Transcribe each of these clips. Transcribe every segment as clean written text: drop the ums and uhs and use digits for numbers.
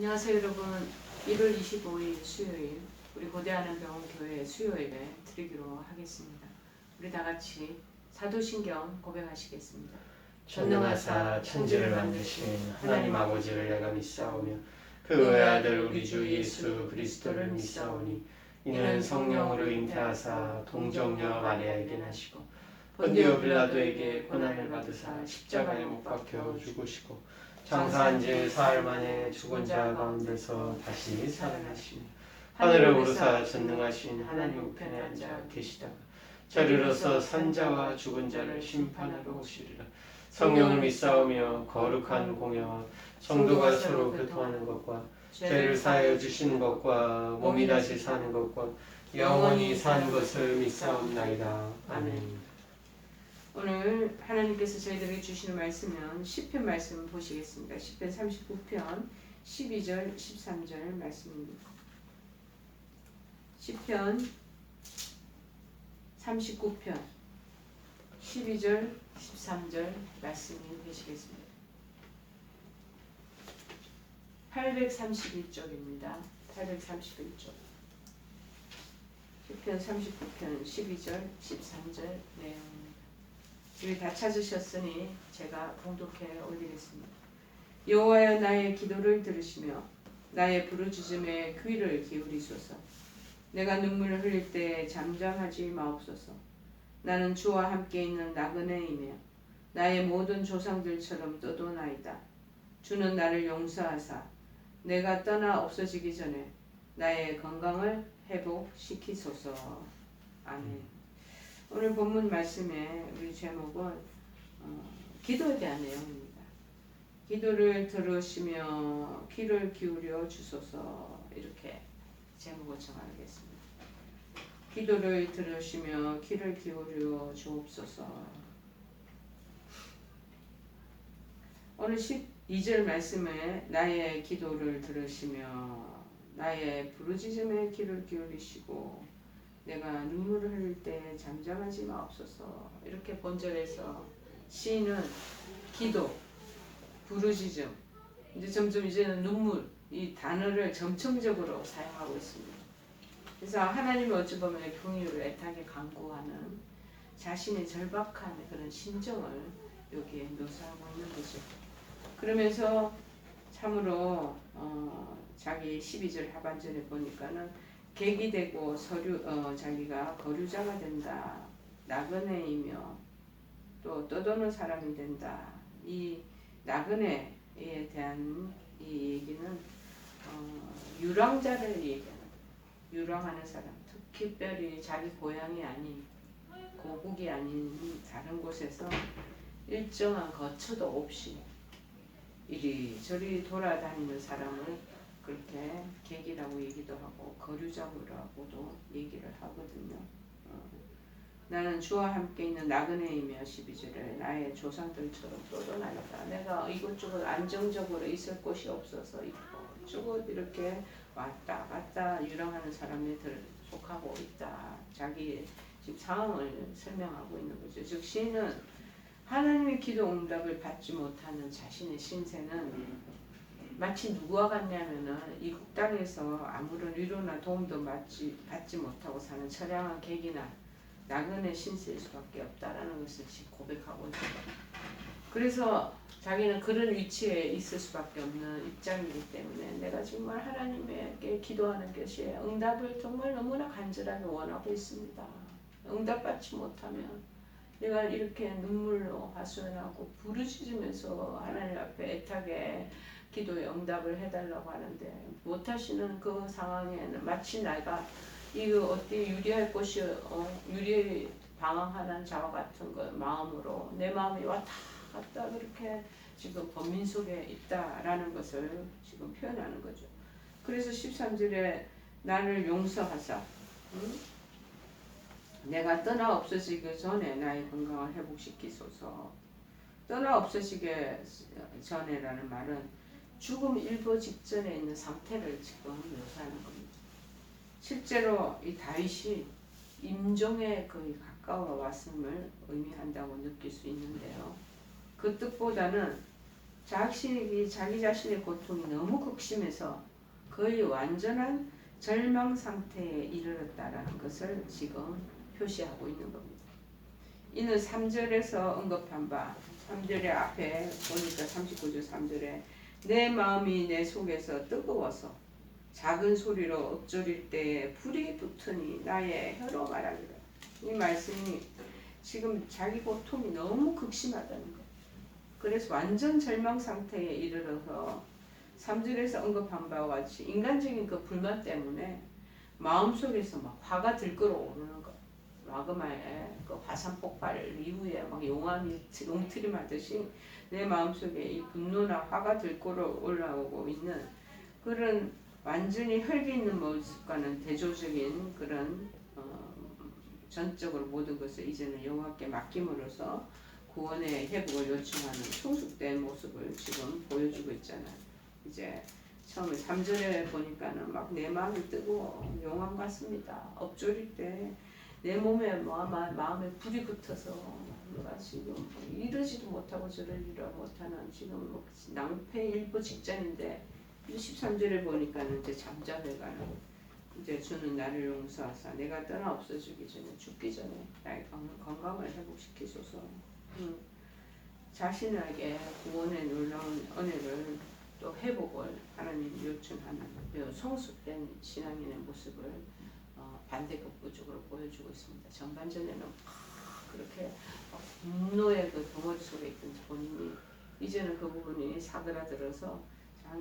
안녕하세요 여러분. 1월 25일 수요일 우리 고대하는병원 교회 수요예배 드리기로 하겠습니다. 우리 다같이 사도신경 고백하시겠습니다. 전능하사 천지를 만드신 하나님 아버지를 내가 믿사오며 그 외아들 우리 주 예수 그리스도를 믿사오니 이는 성령으로 잉태하사 동정녀 마리아에게 나시고 본디오 빌라도에게 고난을 받으사 십자가에 못 박혀 죽으시고 장사한 지 사흘 만에 죽은 자 가운데서 다시 살아나시며 하늘에 오르사 전능하신 하나님 우편에 앉아 계시다가 저리로서 산자와 죽은 자를 심판하러 오시리라. 성령을 믿사오며 거룩한 공예와 성도가 서로 교통하는 것과 죄를 사하여 주시는 것과 몸이 다시 사는 것과 영원히 사는 것을 믿사옵나이다. 아멘. 오늘 하나님께서 저희들에게 주시는 말씀은 시편 말씀 보시겠습니다. 시편 39편 12절 13절 말씀입니다. 시편 39편 12절 13절 말씀이 되시겠습니다. 831쪽입니다. 831쪽 시편 39편 12절 13절 내용입니다. 우리 다 찾으셨으니 제가 봉독해 올리겠습니다. 여호와여 나의 기도를 들으시며 나의 부르짖음에 귀를 기울이소서. 내가 눈물을 흘릴 때 잠잠하지 마옵소서. 나는 주와 함께 있는 나그네이며 나의 모든 조상들처럼 떠도나이다. 주는 나를 용서하사 내가 떠나 없어지기 전에 나의 건강을 회복시키소서. 아멘. 오늘 본문 말씀의 우리 제목은 기도에 대한 내용입니다. 기도를 들으시며 귀를 기울여 주소서 이렇게 제목을 정하겠습니다. 기도를 들으시며 귀를 기울여 주옵소서. 오늘 12절 말씀에 나의 기도를 들으시며 나의 부르짖음에 귀를 기울이시고 내가 눈물을 흘릴 때 잠잠하지 마옵소서. 이렇게 본절에서 시인은 기도, 부르짖음, 이제 점점 이제는 눈물 이 단어를 점층적으로 사용하고 있습니다. 그래서 하나님이 어찌 보면 긍휼을 애타게 간구하는 자신의 절박한 그런 심정을 여기에 묘사하고 있는 거죠. 그러면서 참으로 자기 12절 하반절에 보니까는 객이 되고 자기가 거류자가 된다. 나그네이며 또 떠도는 사람이 된다. 이 나그네에 대한 이 얘기는 유랑자를 얘기하는 유랑하는 사람, 특별히 자기 고향이 아닌 고국이 아닌 다른 곳에서 일정한 거처도 없이 이리저리 돌아다니는 사람을 그렇게 객이라고 얘기도 하고 거류자라고도 얘기를 하거든요. 나는 주와 함께 있는 나그네이며 12절에 나의 조상들처럼 떠도나이다. 내가 이곳저곳 안정적으로 있을 곳이 없어서 이곳저곳 이렇게 왔다 갔다 유랑하는 사람에 속하고 있다. 자기 지금 상황을 설명하고 있는 거죠. 즉 시인은 하나님의 기도 응답을 받지 못하는 자신의 신세는 마치 누구와 같냐면은 이 땅에서 아무런 위로나 도움도 받지 못하고 사는 처량한 객이나 나그네 신세일 수밖에 없다라는 것을 고백하고 있습니다. 그래서 자기는 그런 위치에 있을 수밖에 없는 입장이기 때문에 내가 정말 하나님께 기도하는 것이 응답을 정말 너무나 간절하게 원하고 있습니다. 응답받지 못하면 내가 이렇게 눈물로 하소연하고 부르짖으면서 하나님 앞에 애타게 기도에 응답을 해달라고 하는데 못하시는 그 상황에는 마치 내가 이거 어떻게 유리할 곳이 유리 방황하는 자와 같은 그 마음으로 내 마음이 왔다 갔다 그렇게 지금 범민 속에 있다라는 것을 지금 표현하는 거죠. 그래서 13절에 나를 용서하사 내가 떠나 없어지기 전에 나의 건강을 회복시키소서. 떠나 없어지기 전에라는 말은 죽음 일보 직전에 있는 상태를 지금 묘사하는 겁니다. 실제로 이 다윗이 임종에 거의 가까워 왔음을 의미한다고 느낄 수 있는데요. 그 뜻보다는 자기 자신의 고통이 너무 극심해서 거의 완전한 절망 상태에 이르렀다라는 것을 지금 표시하고 있는 겁니다. 이는 3절에서 언급한 바 3절의 앞에 보니까 39절 3절에 내 마음이 내 속에서 뜨거워서 작은 소리로 읊조릴 때에 불이 붙으니 나의 혀로 말하기를. 이 말씀이 지금 자기 고통이 너무 극심하다는 거예요. 그래서 완전 절망 상태에 이르러서 3절에서 언급한 바와 같이 인간적인 그 불만 때문에 마음속에서 막 화가 들끓어오르는 거. 마그마의 그 화산 폭발 이후에 막 용트림하듯이 내 마음속에 이 분노나 화가 들끓어 올라오고 있는 그런 완전히 혈기 있는 모습과는 대조적인 그런 전적으로 모든 것을 이제는 여호와께 맡김으로써 구원의 회복을 요청하는 성숙된 모습을 지금 보여주고 있잖아요. 이제 처음에 3절에 보니까는 막 내 마음이 뜨거워 용암 같습니다. 엎조릴 때 내 몸에 마음에 불이 붙어서 내가 지금 이러지도 못하고 저러지도 못하는 지금 낭패 일보 직전인데 13절에 보니까는 이제 잠잠해가는 이제 주는 나를 용서하사 내가 떠나 없어지기 전에 죽기 전에 나의 건강을 회복시키소서. 자신에게 구원의 놀라운 은혜를 또 회복을 하나님 요청하는 성숙된 신앙인의 모습을 반대급부적으로 보여주고 있습니다. 전반전에는 그렇게 분노의 그 덩어리 속에 있던 본인이 이제는 그 부분이 사그라들어서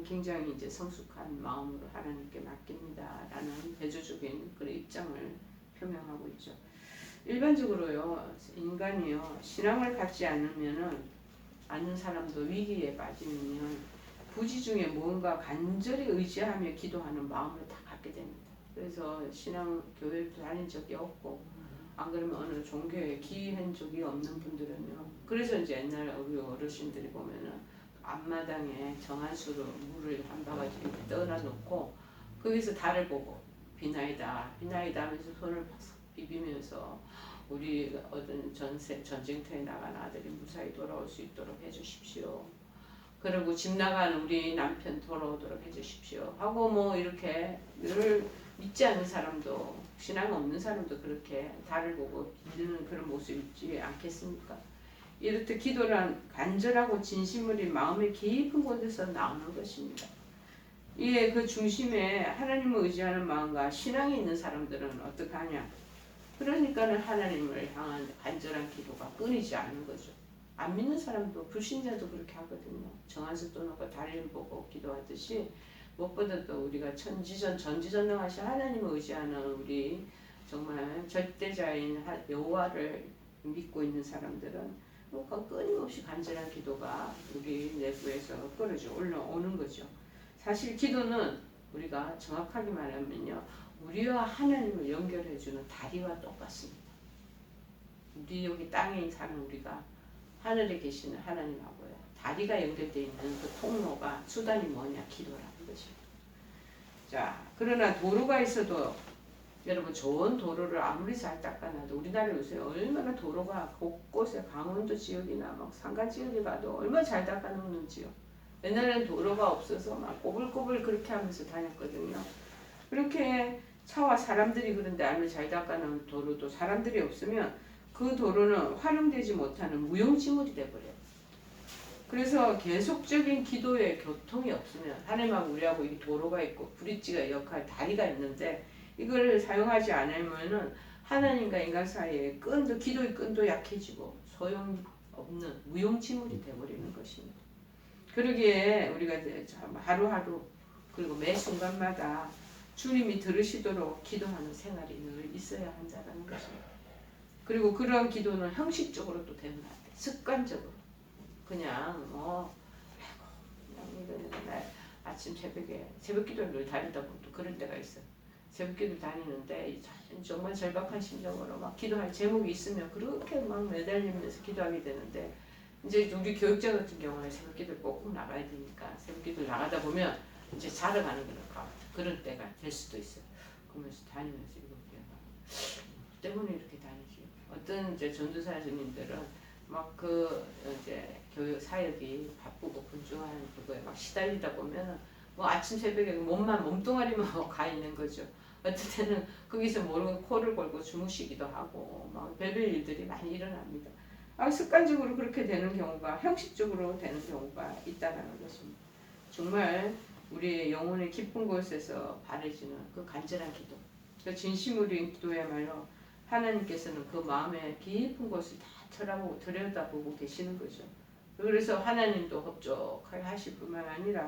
굉장히 이제 성숙한 마음으로 하나님께 맡깁니다라는 대조적인 그런 입장을 표명하고 있죠. 일반적으로요, 인간이요, 신앙을 갖지 않는 사람도 위기에 빠지면 부지 중에 무언가 간절히 의지하며 기도하는 마음을 다 갖게 됩니다. 그래서 신앙 교회를 다닌 적이 없고, 안 그러면 어느 종교에 기한 적이 없는 분들은요. 그래서 이제 옛날 우리 어르신들이 보면은 앞마당에 정한 수로 물을 한 바가지 떠나 놓고 거기서 달을 보고 비나이다 하면서 손을 팍 비비면서 우리 어떤 전쟁터에 나간 아들이 무사히 돌아올 수 있도록 해주십시오. 그리고 집 나간 우리 남편 돌아오도록 해주십시오 하고 뭐 이렇게 늘 믿지 않는 사람도 신앙 없는 사람도 그렇게 달을 보고 빌는 그런 모습이 있지 않겠습니까? 이렇듯 기도란 간절하고 진심으로 마음의 깊은 곳에서 나오는 것입니다. 이에 그 중심에 하나님을 의지하는 마음과 신앙이 있는 사람들은 어떻게 하냐? 그러니까는 하나님을 향한 간절한 기도가 끊이지 않는 거죠. 안 믿는 사람도 불신자도 그렇게 하거든요. 정한수 떠놓고 다리를 보고 기도하듯이 무엇보다도 우리가 전지전능하신 하나님을 의지하는 우리 정말 절대자인 여호와를 믿고 있는 사람들은 끊임없이 간절한 기도가 우리 내부에서 끊어져 올라오는 거죠. 사실 기도는 우리가 정확하게 말하면요, 우리와 하나님을 연결해주는 다리와 똑같습니다. 우리 여기 땅에 사는 우리가 하늘에 계시는 하나님하고요, 다리가 연결되어 있는 그 통로가 수단이 뭐냐? 기도라는 것입니다. 자, 그러나 도로가 있어도 여러분 좋은 도로를 아무리 잘 닦아놔도 우리나라에 요새 얼마나 도로가 곳곳에 강원도 지역이나 막 산간 지역에 가도 얼마나 잘 닦아놓는지요. 옛날에는 도로가 없어서 막 꼬불꼬불 그렇게 하면서 다녔거든요. 그렇게 차와 사람들이 그런데 아무리 잘 닦아놓은 도로도 사람들이 없으면 그 도로는 활용되지 못하는 무용지물이 돼버려요. 그래서 계속적인 기도의 교통이 없으면 하나님하고 우리하고 이 도로가 있고 브릿지가 역할 다리가 있는데 이걸 사용하지 않으면은 하나님과 인간 사이에 기도의 끈도 약해지고 소용없는 무용지물이 되어버리는 것입니다. 그러기에 우리가 하루하루 그리고 매 순간마다 주님이 들으시도록 기도하는 생활이 늘 있어야 한다는 것입니다. 그리고 그런 기도는 형식적으로 또 되면 안 돼. 습관적으로 그냥 그냥 아침 새벽에 새벽 기도를 늘 다니다 보면 또 그럴 때가 있어요. 새벽 기도 다니는데 정말 절박한 심정으로 막 기도할 제목이 있으면 그렇게 막 매달리면서 기도하게 되는데, 이제 우리 교육자 같은 경우는 새벽 기도를 꼭 나가야 되니까 새벽 기도를 나가다 보면 이제 자러 가는 그런 때가 될 수도 있어요. 그러면서 다니면서 이거 때문에 이렇게 다니지. 어떤 이제 전도사 스님들은 막 그 이제 교육 사역이 바쁘고 분주한 그거에 막 시달리다 보면은 뭐 아침 새벽에 몸뚱아리만 가 있는 거죠. 어떨 때는 거기서 모르고 코를 골고 주무시기도 하고 막 별별 일들이 많이 일어납니다. 습관적으로 그렇게 되는 경우가 형식적으로 되는 경우가 있다는 것입니다. 정말 우리의 영혼의 깊은 곳에서 바라지는 그 간절한 기도, 그 진심으로 기도야말로 하나님께서는 그 마음의 깊은 곳을 다 들여다보고 계시는 거죠. 그래서 하나님도 흡족하게 하실 뿐만 아니라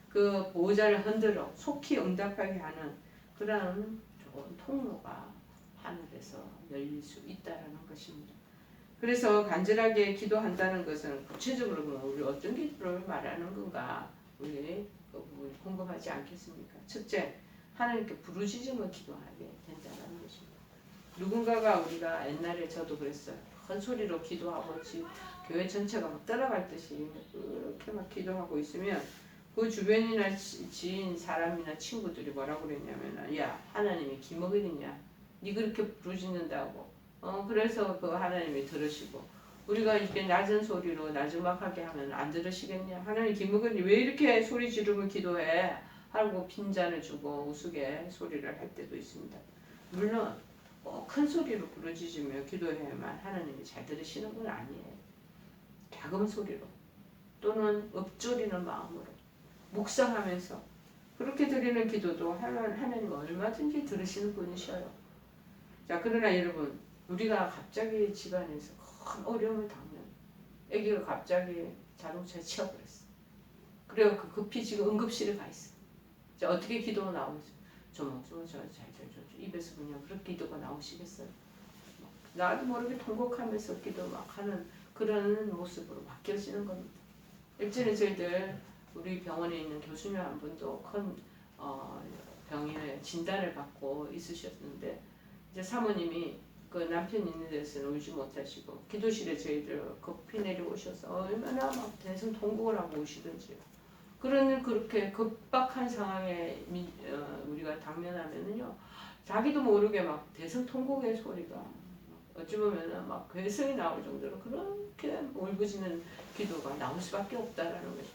그 보호자를 흔들어 속히 응답하게 하는 그런 좋은 통로가 하늘에서 열릴 수 있다는 것입니다. 그래서 간절하게 기도한다는 것은 구체적으로 우리 어떤 기도를 말하는 건가 우리 그 부분이 궁금하지 않겠습니까? 첫째, 하나님께 부르짖으며 기도하게 된다는 것입니다. 누군가가 우리가 옛날에 저도 그랬어요. 큰 소리로 기도하고 교회 전체가 막 따라갈 듯이 그렇게 막 기도하고 있으면 그 주변이나 지인 사람이나 친구들이 뭐라고 그랬냐면 야 하나님이 기먹이느냐 니 그렇게 부르짖는다고 그래서 그 하나님이 들으시고 우리가 이렇게 낮은 소리로 나지막하게 하면 안 들으시겠냐 하나님 기먹으니 왜 이렇게 소리 지르며 기도해 하고 핀잔을 주고 우스개 소리를 할 때도 있습니다. 물론 큰 소리로 부르짖으며 기도해야만 하나님이 잘 들으시는 건 아니에요. 작은 소리로 또는 읊조리는 마음으로 묵상하면서 그렇게 드리는 기도도 하나님은 얼마든지 들으시는 분이셔요. 자, 그러나 여러분 우리가 갑자기 집안에서 큰 어려움을 당면 아기가 갑자기 자동차에 치여버렸어. 그래서 급히 지금 응급실에 가 있어. 자, 어떻게 기도가 나오죠? 조목조목 입에서 그냥 그렇게 기도가 나오시겠어요? 나도 모르게 통곡하면서 기도 막 하는 그런 모습으로 바뀌어지는 겁니다. 일전에 저희들 우리 병원에 있는 교수님 한 분도 큰 병에 진단을 받고 있으셨는데 이제 사모님이 그 남편 있는 데서는 울지 못하시고 기도실에 저희들 급히 내려오셔서 얼마나 막 대성 통곡을 하고 오시던지요. 그렇게 급박한 상황에 우리가 당면하면은요 자기도 모르게 막 대성 통곡의 소리가 어찌 보면은 막 괴성이 나올 정도로 그렇게 울부짖는 기도가 나올 수밖에 없다라는 거죠.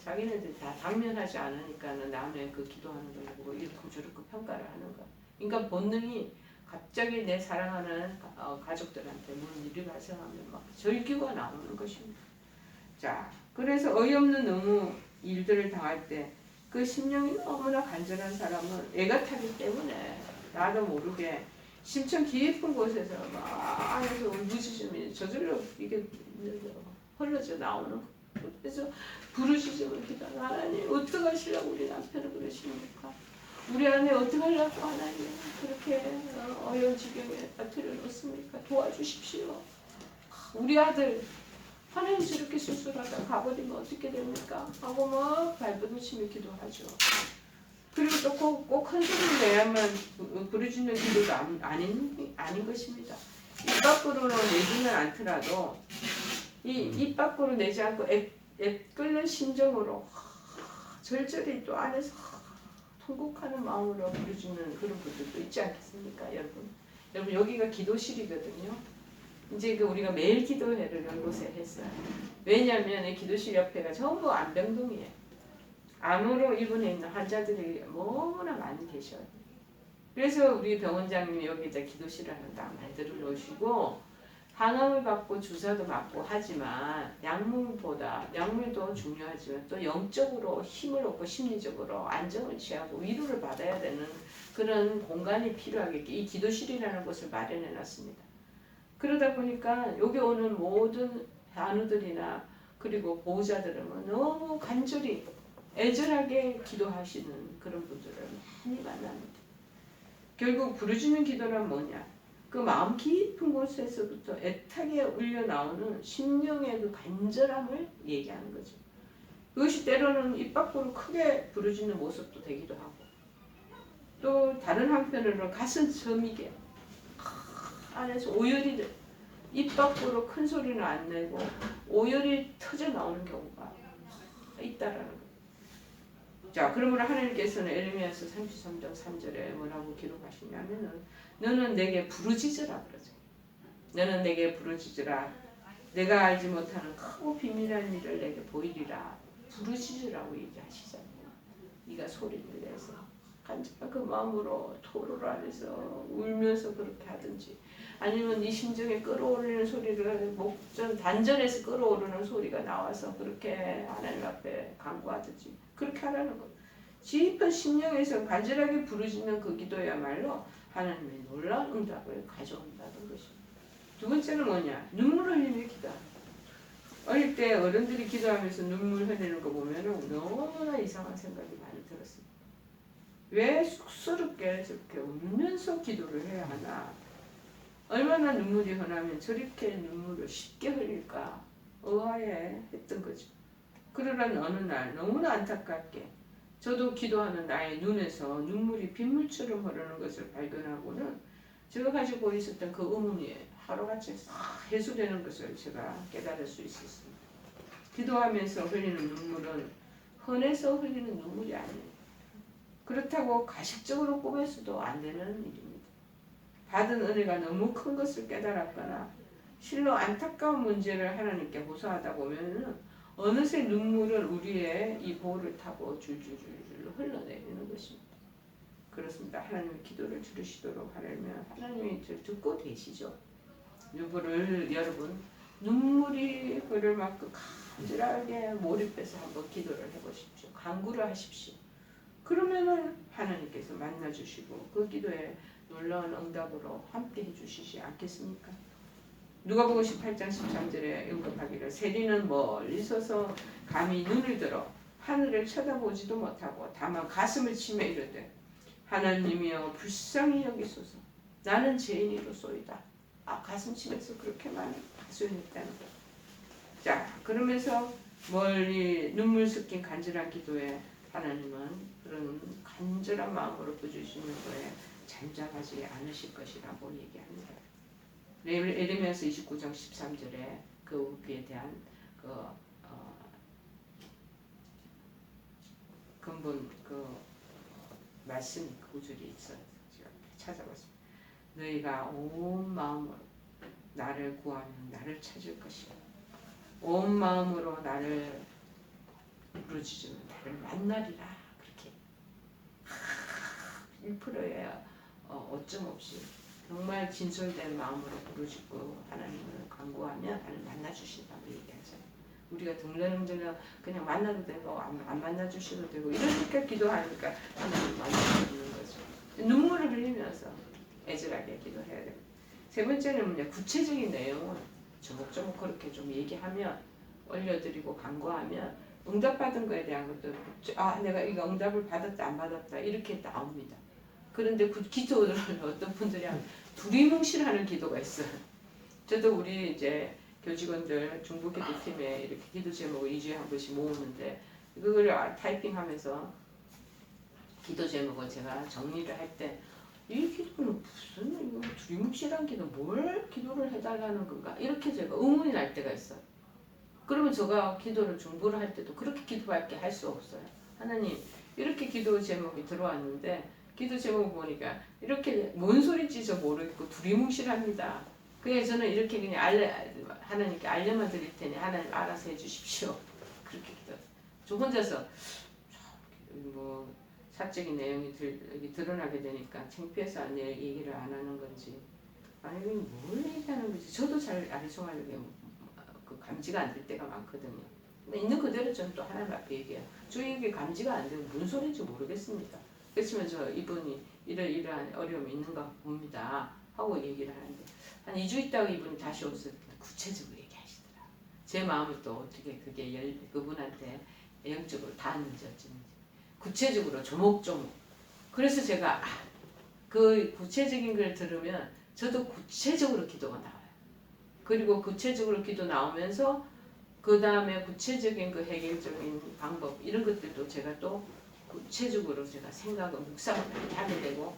자기네들 다 당면하지 않으니까는 남의 그 기도하는 걸 보고 이렇게 저렇게 평가를 하는 거야. 그러니까 본능이 갑자기 내 사랑하는 가족들한테 무슨 일이 발생하면 막 절규가 나오는 것입니다. 자, 그래서 어이없는 너무 일들을 당할 때 그 심령이 너무나 간절한 사람은 애가 타기 때문에 나도 모르게 심청 깊은 곳에서 막 안에서 울부짖으면 저절로 이게 흘러져 나오는 거예요. 그래서 부르짖으면 기도하는 하나님 어떡하시려고 우리 남편을 그러십니까? 우리 아내 어떡하려고 하나님 그렇게 어려운 지경에 빠뜨려 놓습니까? 도와주십시오. 우리 아들 하나님 저렇게 수술하다 가버리면 어떻게 됩니까? 하고 막 발버둥치며 기도하죠. 그리고 또 꼭 큰 소리를 내야만 부르짖는 기도도 아닌 것입니다. 입 밖으로는 내지는 않더라도 입 밖으로 내지 않고 끓는 심정으로 절절히 또 안에서 통곡하는 마음으로 부르짖는 그런 분들도 있지 않겠습니까, 여러분? 여러분 여기가 기도실이거든요. 이제 우리가 매일 기도회를 연곳에 했어요. 왜냐하면 이 기도실 옆에가 전부 안병동이에요. 암으로 입원해 있는 환자들이 너무나 많이 계셔요. 그래서 우리 병원장님이 여기다 기도실을 하나 만들어 놓으시고 항암을 받고 주사도 맞고 하지만 약물도 중요하지만 또 영적으로 힘을 얻고 심리적으로 안정을 취하고 위로를 받아야 되는 그런 공간이 필요하겠기에 이 기도실이라는 곳을 마련해 놨습니다. 그러다 보니까 여기 오는 모든 한우들이나 그리고 보호자들은 너무 간절히 애절하게 기도하시는 그런 분들을 많이 만납니다. 결국 부르짖는 기도란 뭐냐? 그 마음 깊은 곳에서부터 애타게 울려 나오는 심령의 그 간절함을 얘기하는 거죠. 그것이 때로는 입 밖으로 크게 부르짖는 모습도 되기도 하고 또 다른 한편으로는 가슴 저미게 안에서 오열이 입 밖으로 큰 소리는 안 내고 오열이 터져 나오는 경우가 있다라는 거예요. 자, 그러므로 하나님께서는 에레미야서 33장 3절에 뭐라고 기록하시냐면은 너는 내게 부르짖으라 그러죠. 너는 내게 부르짖으라. 내가 알지 못하는 크고 비밀한 일을 내게 보이리라. 부르짖으라고 얘기하시잖아요. 네가 소리를 내서 간절한 그 마음으로 토를 하면서 울면서 그렇게 하든지, 아니면 네 심정에 끌어오르는 소리를 목전 단전에서 끌어오르는 소리가 나와서 그렇게 하나님 앞에 간구하든지 그렇게 하라는 것. 깊은 심령에서 간절하게 부르짖는 그 기도야말로 하나님의 놀라운 응답을 가져온다는 것입니다. 두 번째는 뭐냐? 눈물을 흘리며 기도하는 것. 어릴 때 어른들이 기도하면서 눈물 흘리는 거 보면은 너무나 이상한 생각이 많이 들었습니다. 왜 쑥스럽게 저렇게 울면서 기도를 해야 하나? 얼마나 눈물이 흔하면 저렇게 눈물을 쉽게 흘릴까? 의아해 했던 거죠. 그러던 어느 날 너무나 안타깝게 저도 기도하는 나의 눈에서 눈물이 빗물처럼 흐르는 것을 발견하고는 제가 가지고 있었던 그 의문이 하루같이 해소되는 것을 제가 깨달을 수 있었습니다. 기도하면서 흘리는 눈물은 흔해서 흘리는 눈물이 아니에요. 그렇다고 가식적으로 꾸며서도 안 되는 일입니다. 받은 은혜가 너무 큰 것을 깨달았거나 실로 안타까운 문제를 하나님께 호소하다 보면은 어느새 눈물은 우리의 이 볼을 타고 줄줄줄줄 흘러내리는 것입니다. 그렇습니다. 하나님의 기도를 들으시도록 하려면 하나님이 듣고 계시죠. 여러분 눈물이 흐를 만큼 간절하게 몰입해서 한번 기도를 해보십시오. 간구를 하십시오. 그러면은 하나님께서 만나주시고 그 기도에 놀라운 응답으로 함께 해주시지 않겠습니까? 누가복음 18장 13절에 언급하기를 세리는 멀리 서서 감히 눈을 들어 하늘을 쳐다보지도 못하고 다만 가슴을 치며 이르되 하나님이여 불쌍히 여기소서 나는 죄인이로소이다. 가슴 치면서 그렇게 많이 하소연했다는 거. 자, 그러면서 멀리 눈물 섞인 간절한 기도에 하나님은 그런 간절한 마음으로 부주시는 거에 잠잠하지 않으실 것이라고 얘기합니다. 에레미야서 29장 13절에 그에 대한 근본 말씀 구절이 있어요. 제가 찾아봤습니다. 너희가 온 마음으로 나를 구하면 나를 찾을 것이요 온 마음으로 나를 부르짖으면 나를 만나리라. 그렇게 1%의 어쩜 없이 정말 진솔된 마음으로 부르짖고 하나님을 간구하면 나를 만나주신다고 얘기하잖아요. 우리가 덜렁덜렁 그냥 만나도 되고 안 만나주셔도 되고 이러니까 기도하니까 하나님 만나주는 거죠. 눈물을 흘리면서 애절하게 기도해야 됩니다. 세 번째는 뭐냐? 구체적인 내용을 조목조목 그렇게 좀 얘기하면 올려드리고 간구하면 응답받은 거에 대한 것도 내가 이거 응답을 받았다 안 받았다 이렇게 나옵니다. 그런데 그 기도를 어떤 분들이 하면 두리뭉실하는 기도가 있어요. 저도 우리 이제 교직원들 중보기도팀에 이렇게 기도 제목을 2주에 한 번씩 모으는데 그걸 타이핑하면서 기도 제목을 제가 정리를 할 때 이 기도는 무슨 이거 두리뭉실한 기도 뭘 기도를 해달라는 건가 이렇게 제가 의문이 날 때가 있어요. 그러면 제가 기도를 중보를 할 때도 그렇게 기도밖에 할 수 없어요. 하나님 이렇게 기도 제목이 들어왔는데 기도 제목 보니까 이렇게 뭔 소리인지 저 모르겠고 두리뭉실합니다. 그래서 저는 이렇게 그냥 하나님께 알려만 드릴 테니 하나님 알아서 해주십시오. 그렇게 기도. 저 혼자서 뭐 사적인 내용이 드러나게 되니까 창피해서 얘기를 안 하는 건지 아니 뭘 얘기하는 건지 저도 잘 아리송하게 감지가 안 될 때가 많거든요. 근데 있는 그대로 저는 또 하나님 앞에 얘기해요. 저에게 감지가 안 되면 무슨 소리인지 모르겠습니다. 그렇지만 저 이분이 이러한 어려움이 있는가 봅니다 하고 얘기를 하는데 한 2주 있다가 이분이 다시 오셔서 구체적으로 얘기하시더라. 제 마음을 또 어떻게 그게 그분한테 영적으로 닿았는지 어쩌는지 구체적으로 조목조목. 그래서 제가 그 구체적인 걸 들으면 저도 구체적으로 기도가 나와요. 그리고 구체적으로 기도 나오면서 그 다음에 구체적인 그 해결적인 방법 이런 것들도 제가 또 구체적으로 제가 생각을 묵상을 많이 하게 되고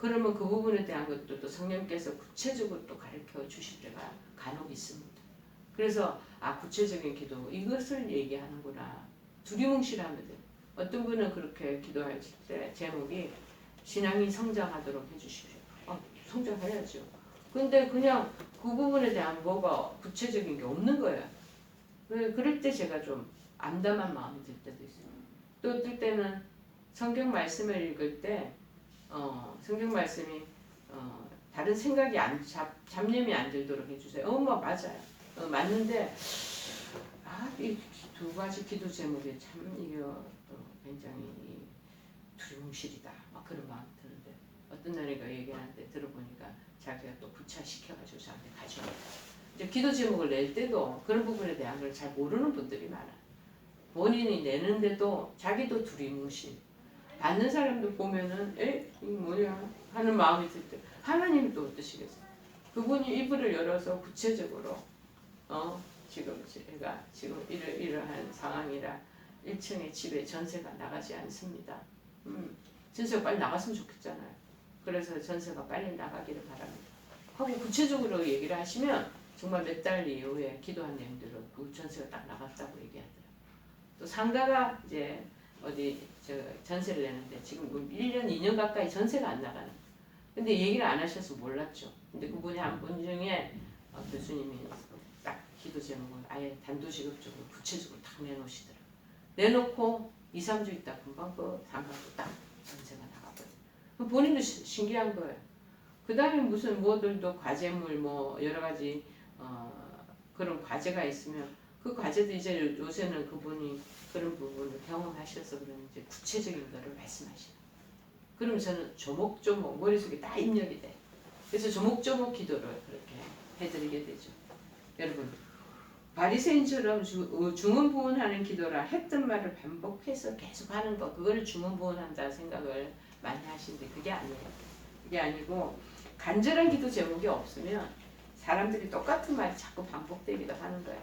그러면 그 부분에 대한 것도 또 성령께서 구체적으로 또 가르쳐 주실 때가 간혹 있습니다. 그래서 구체적인 기도 이것을 얘기하는구나. 두리뭉실하면 돼요. 어떤 분은 그렇게 기도하실 때 제목이 신앙이 성장하도록 해주십시오. 성장해야죠. 근데 그냥 그 부분에 대한 뭐가 구체적인 게 없는 거예요. 그럴 때 제가 좀 암담한 마음이 들 때도 있어요. 또 어떨 때는 성경 말씀을 읽을 때 성경 말씀이 다른 생각이 잡념이 안 들도록 해주세요. 뭐 맞아요. 맞는데 이 두 가지 기도 제목이 참 이게 굉장히 두려움실이다. 막 그런 마음이 드는데 어떤 날이가 얘기하는데 들어보니까 자기가 또 구차시켜가지고 저한테 가져옵니다. 이제 기도 제목을 낼 때도 그런 부분에 대한 걸 잘 모르는 분들이 많아요. 본인이 내는데도 자기도 두리뭉실. 받는 사람들 보면은 이게 뭐냐 하는 마음이 들 때 하나님이 또 어떠시겠어요? 그분이 이불을 열어서 구체적으로 지금 제가 지금 이러한 상황이라 1층에 집에 전세가 나가지 않습니다. 전세가 빨리 나갔으면 좋겠잖아요. 그래서 전세가 빨리 나가기를 바랍니다. 하고 구체적으로 얘기를 하시면 정말 몇 달 이후에 기도한 내용대로 그 전세가 딱 나갔다고 얘기하더라고요. 또 상가가 이제 어디 전세를 내는데 지금 1년, 2년 가까이 전세가 안 나가는. 근데 얘기를 안 하셔서 몰랐죠. 근데 그분이 한 분 중에 교수님이 딱 기도 제목을 아예 단도직입적으로 구체적으로 딱 내놓으시더라고요. 내놓고 2, 3주 있다 금방 그 상가도 딱 전세가 나가버려요. 본인도 신기한 거예요. 그 다음에 무슨 뭐들도 과제물 뭐 여러 가지 그런 과제가 있으면 그 과제도 이제 요새는 그분이 그런 부분을 경험하셔서 그런지 구체적인 거를 말씀하시는. 그럼 저는 조목조목 머릿속에 다 입력이 돼. 그래서 조목조목 기도를 그렇게 해드리게 되죠. 여러분 바리새인처럼 중언부언하는 기도라 했던 말을 반복해서 계속 하는 거 그거를 중언부언한다 생각을 많이 하시는데 그게 아니에요. 그게 아니고 간절한 기도 제목이 없으면 사람들이 똑같은 말이 자꾸 반복되기도 하는 거예요.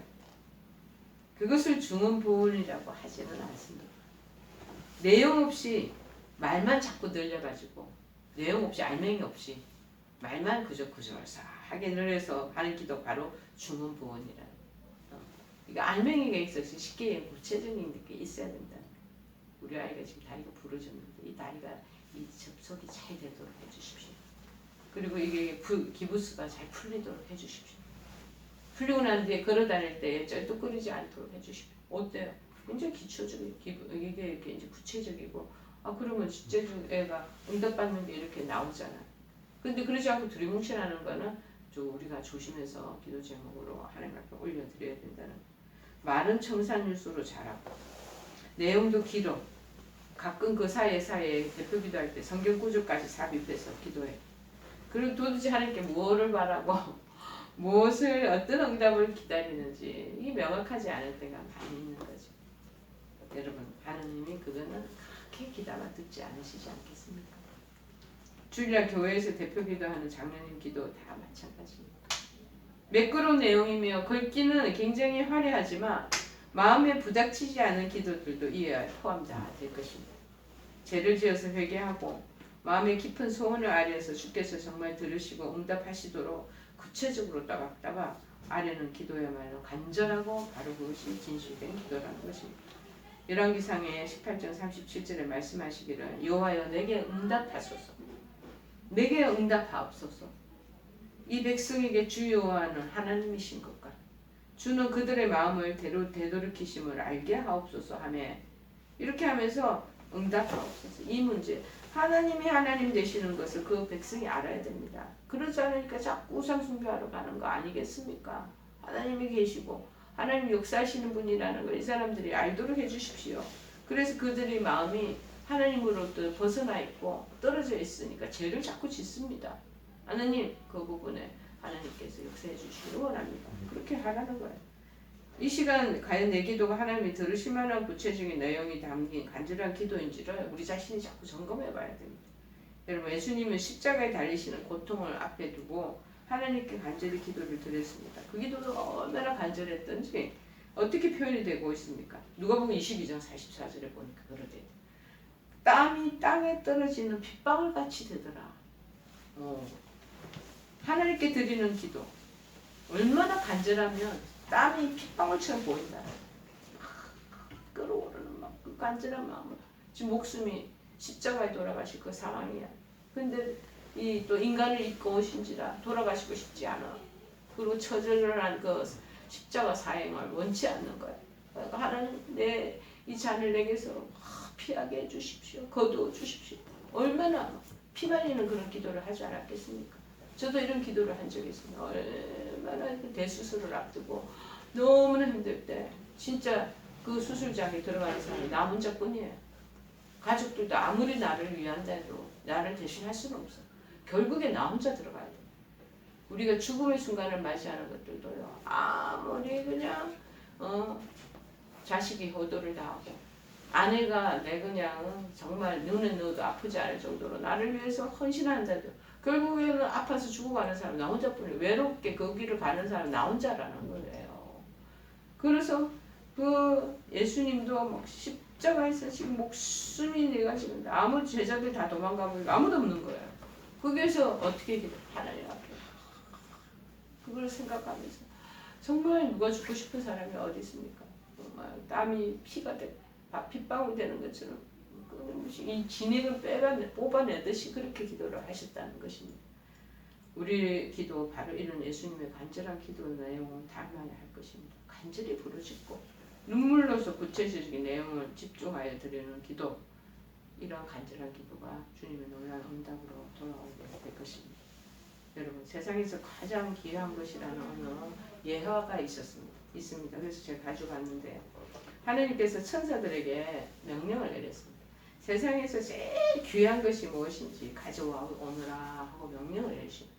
그것을 중언부언이라고 하지는 않습니다. 내용 없이 말만 자꾸 늘려가지고 내용 없이 알맹이 없이 말만 그저 구절사하게 늘려서 하는 기도 바로 중언부언이라는. 그러니까 알맹이가 있어서 쉽게 구체적인 게 있어야 된다. 우리 아이가 지금 다리가 부러졌는데 이 다리가 이 접속이 잘 되도록 해주십시오. 그리고 이게 기부스가 잘 풀리도록 해주십시오. 풀리고 난 뒤에 걸어다닐 때 쩔뚝거리지 않도록 해주십시오. 어때요? 굉장히 기초적인 이게 이렇게 이제 구체적이고 그러면 진짜 애가 응답받는 게 이렇게 나오잖아. 근데 그러지 않고 두리뭉실하는 거는 우리가 조심해서 기도 제목으로 하나님 앞에 올려드려야 된다는. 말은 청산유수로 잘하고 내용도 길어. 가끔 그 사이에 대표 기도할 때 성경 구절까지 삽입해서 기도해. 그리고 도대체 하나님께 무엇을 바라고 무엇을 어떤 응답을 기다리는지 이게 명확하지 않을 때가 많이 있는 거죠. 여러분 하나님이 그거는 그렇게 기다려 듣지 않으시지 않겠습니까? 주일날 교회에서 대표 기도하는 장로님 기도 다 마찬가지입니다. 매끄러운 내용이며 글귀는 굉장히 화려하지만 마음에 부닥치지 않은 기도들도 이에 포함다 될 것입니다. 죄를 지어서 회개하고 마음의 깊은 소원을 아뢰어서 주께서 정말 들으시고 응답하시도록 구체적으로 따박따박 아뢰는 기도야말로 간절하고 바로 그것이 진실된 기도라는 것입니다. 열왕기상의 18장 37절에 말씀하시기를 여호와여 내게 응답하소서. 내게 응답하옵소서. 이 백성에게 주 여호와는 하나님이신 것과 주는 그들의 마음을 되돌이키심을 알게 하옵소서 하며 이렇게 하면서 응답하옵소서. 이 문제 하나님이 하나님 되시는 것을 그 백성이 알아야 됩니다. 그러지 않으니까 자꾸 우상 숭배하러 가는 거 아니겠습니까? 하나님이 계시고 하나님 역사하시는 분이라는 걸 이 사람들이 알도록 해주십시오. 그래서 그들의 마음이 하나님으로부터 벗어나 있고 떨어져 있으니까 죄를 자꾸 짓습니다. 하나님 그 부분에 하나님께서 역사해 주시기 원합니다. 그렇게 하라는 거예요. 이 시간 과연 내 기도가 하나님이 들으실 만한 구체적인 내용이 담긴 간절한 기도인지를 우리 자신이 자꾸 점검해 봐야 됩니다. 여러분 예수님은 십자가에 달리시는 고통을 앞에 두고 하나님께 간절히 기도를 드렸습니다. 그 기도가 얼마나 간절했던지 어떻게 표현이 되고 있습니까? 누가복음 22장 44절에 보니까 그러대. 땀이 땅에 떨어지는 빗방울 같이 되더라. 하나님께 드리는 기도 얼마나 간절하면 땀이 핏방울처럼 보인다. 끓어오르는 막 그 간절한 마음으로 지금 목숨이 십자가에 돌아가실 그 상황이야. 근데 이 또 인간을 입고 오신지라 돌아가시고 싶지 않아. 그리고 처절한 그 십자가 사행을 원치 않는 거야. 그러니까 하나님 내 이 잔을 내게서 피하게 해주십시오. 거두어 주십시오. 얼마나 피말리는 그런 기도를 하지 않았겠습니까? 저도 이런 기도를 한 적이 있습니다. 얼마나 대수술을 앞두고 너무나 힘들 때 진짜 그 수술장에 들어가는 사람이 나 혼자뿐이에요. 가족들도 아무리 나를 위한다도 나를 대신할 수는 없어. 결국에 나 혼자 들어가야 돼. 우리가 죽음의 순간을 맞이하는 것들도요. 아무리 그냥 자식이 효도를 다하고 아내가 내 그냥 정말 눈에 넣어도 아프지 않을 정도로 나를 위해서 헌신한다도 결국에는 아파서 죽어가는 사람 나 혼자뿐이에요. 외롭게 그 길을 가는 사람 나 혼자라는 거예요. 그래서 그 예수님도 막 십자가에서 지금 목숨이 내가 지금 아무 제자들 다 도망가고 아무도 없는 거예요. 거기에서 어떻게 기도 하나님 앞에 그걸 생각하면서 정말 누가 죽고 싶은 사람이 어디 있습니까? 정말 땀이 피가 되고 핏방울 되는 것처럼 이 진액을 뽑아내듯이 그렇게 기도를 하셨다는 것입니다. 우리 기도 바로 이런 예수님의 간절한 기도 내용을 닮아야 할 것입니다. 간절히 부르짖고 눈물로서 구체적인 내용을 집중하여 드리는 기도, 이러한 간절한 기도가 주님의 놀라운 응답으로 돌아오게 될 것입니다. 여러분 세상에서 가장 귀한 것이라는 어느 예화가 있습니다. 그래서 제가 가져갔는데 하나님께서 천사들에게 명령을 내렸습니다. 세상에서 제일 귀한 것이 무엇인지 가져와 오너라 하고 명령을 내리십니다.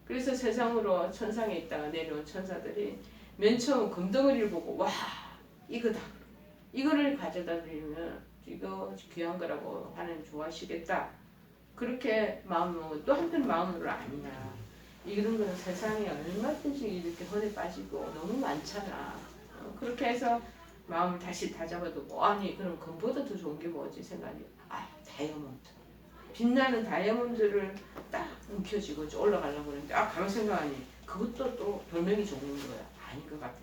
그래서 세상으로 천상에 있다가 내려온 천사들이 맨 처음 금덩어리를 보고 와 이거다. 이거를 가져다 드리면 이거 귀한 거라고 하나님 좋아하시겠다. 그렇게 마음으로 또 한편 마음으로 아니야. 이런 거는 세상에 얼마든지 이렇게 헌에 빠지고 너무 많잖아. 그렇게 해서 마음을 다시 다잡아두고 아니 그럼 금보다 더 좋은 게 뭐지 생각이 다이아몬드. 빛나는 다이아몬드를 딱 움켜쥐고 올라가려고 그랬는데 가만 생각하니 그것도 또 별명이 좋은 거야. 아닌 것 같아.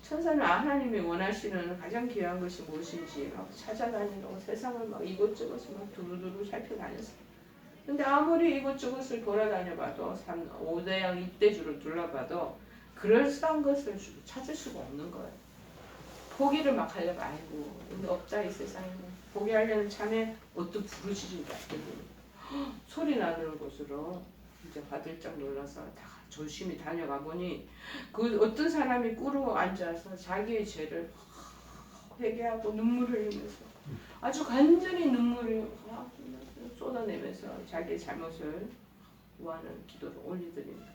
천사는 하나님이 원하시는 가장 귀한 것이 무엇인지 막 찾아다니고 세상을 막 이곳저곳을 막 두루두루 살펴다녔어. 근데 아무리 이곳저곳을 돌아다녀봐도 5대양 6대주를 둘러봐도 그럴싸한 것을 찾을 수가 없는 거예요. 포기를 막 하려고 아이고 근데 없다 이 세상에는. 포기하려는 참에 옷도 부르짖은다. 소리 나는 곳으로 이제 화들짝 놀라서 다 조심히 다녀가 보니 그 어떤 사람이 꿇어 앉아서 자기의 죄를 회개하고 눈물을 흘리면서 아주 간절히 눈물을 쏟아내면서 자기의 잘못을 구하는 기도를 올려드립니다.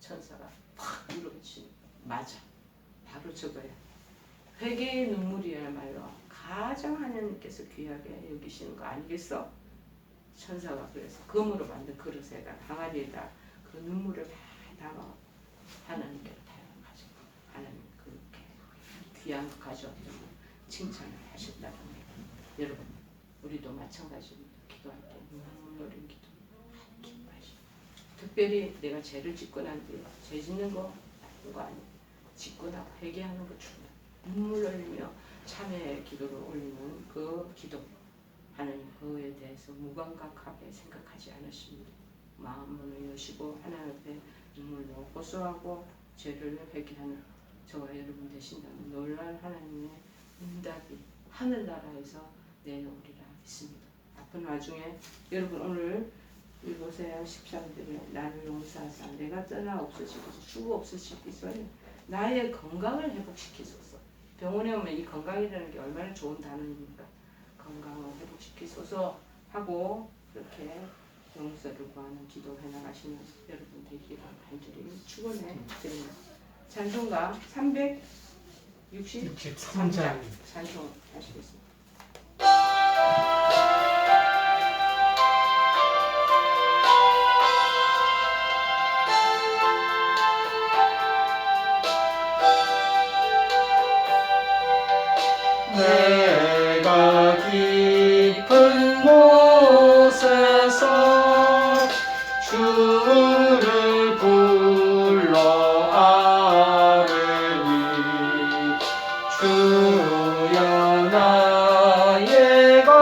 천사가 팍 밀어붙이니 맞아. 바로 저거야. 회개의 눈물이야말로 가장 하나님께서 귀하게 여기시는 거 아니겠어? 천사가 그래서 금으로 만든 그릇에다 항아리에다 그 눈물을 다 담아 하나님께로 가지고 하나님 그렇게 귀한 거 가져왔다고 칭찬을 하셨다는 거예요. 여러분 우리도 마찬가지입니다. 기도할 때 눈물 어린 기도 기도하시고 특별히 내가 죄를 짓고 난 뒤에 죄 짓는 거 나쁜 거 아니에요. 짓고 나고 회개하는 거 중요해요. 눈물 흘리며 참회의 기도를 올리는 그 기도 하나님 그에 대해서 무감각하게 생각하지 않으십니다. 마음을 여시고 하나님 앞에 눈물로 호소하고 죄를 회개하는 저와 여러분 되신다면 놀랄 하나님의 응답이 하늘나라에서 내려오리라 믿습니다. 아픈 와중에 여러분 오늘 이곳에 13절에 나를 용서하사 내가 떠나 없어지고 수고 없으시기소에 나의 건강을 회복시키소서. 병원에 오면 이 건강이라는 게 얼마나 좋은 단어입니까? 건강을 회복시키소서 하고 그렇게 용서를 구하는 기도 해나가시는 여러분 되기를 간절히 축원해 드립니다. 찬송가 363장 찬송하시겠습니다. 내가 깊은 곳에서 주를 불러 아뢰니 주여 나의 것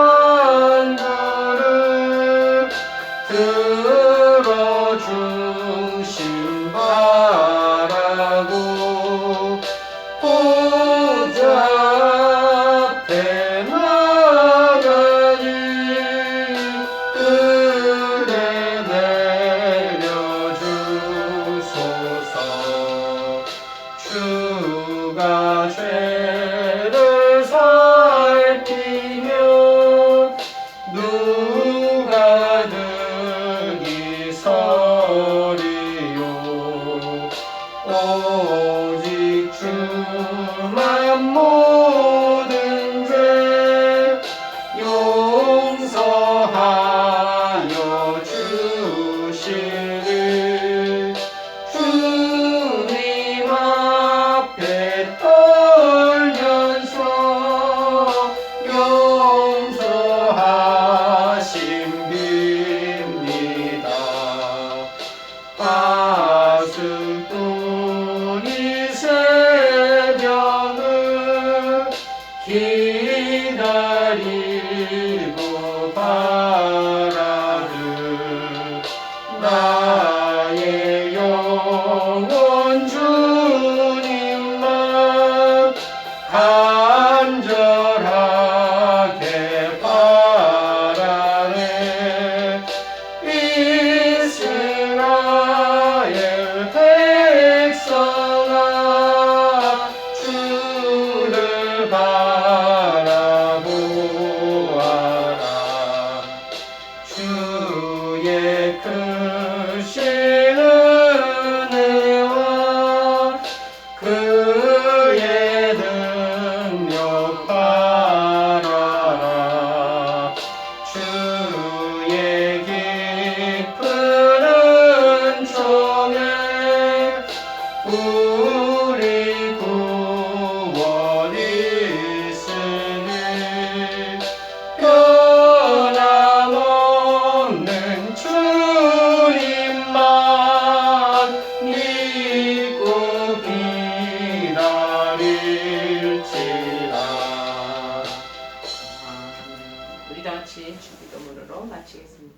같이 주기도문으로 마치겠습니다.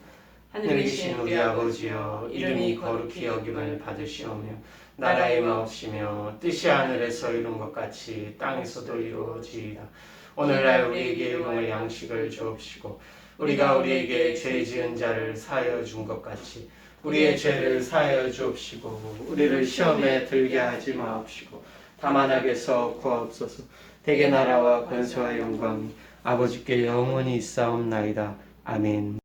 하늘에 계신 우리 아버지여, 이름이 거룩히 여김을 받으시오며 나라의 마옵시며 뜻이 하늘에서 이룬 것 같이 땅에서도 이루어지이다. 오늘날 우리에게 일용할 양식을 주옵시고 우리가 우리에게 죄 지은 자를 사하여 준 것 같이 우리의 죄를 사하여 주옵시고 우리를 시험에 들게 하지 마옵시고 다만 악에서 구하옵소서. 대개 나라와 권세와 영광이 아버지께 영원히 있사옵나이다. 아멘.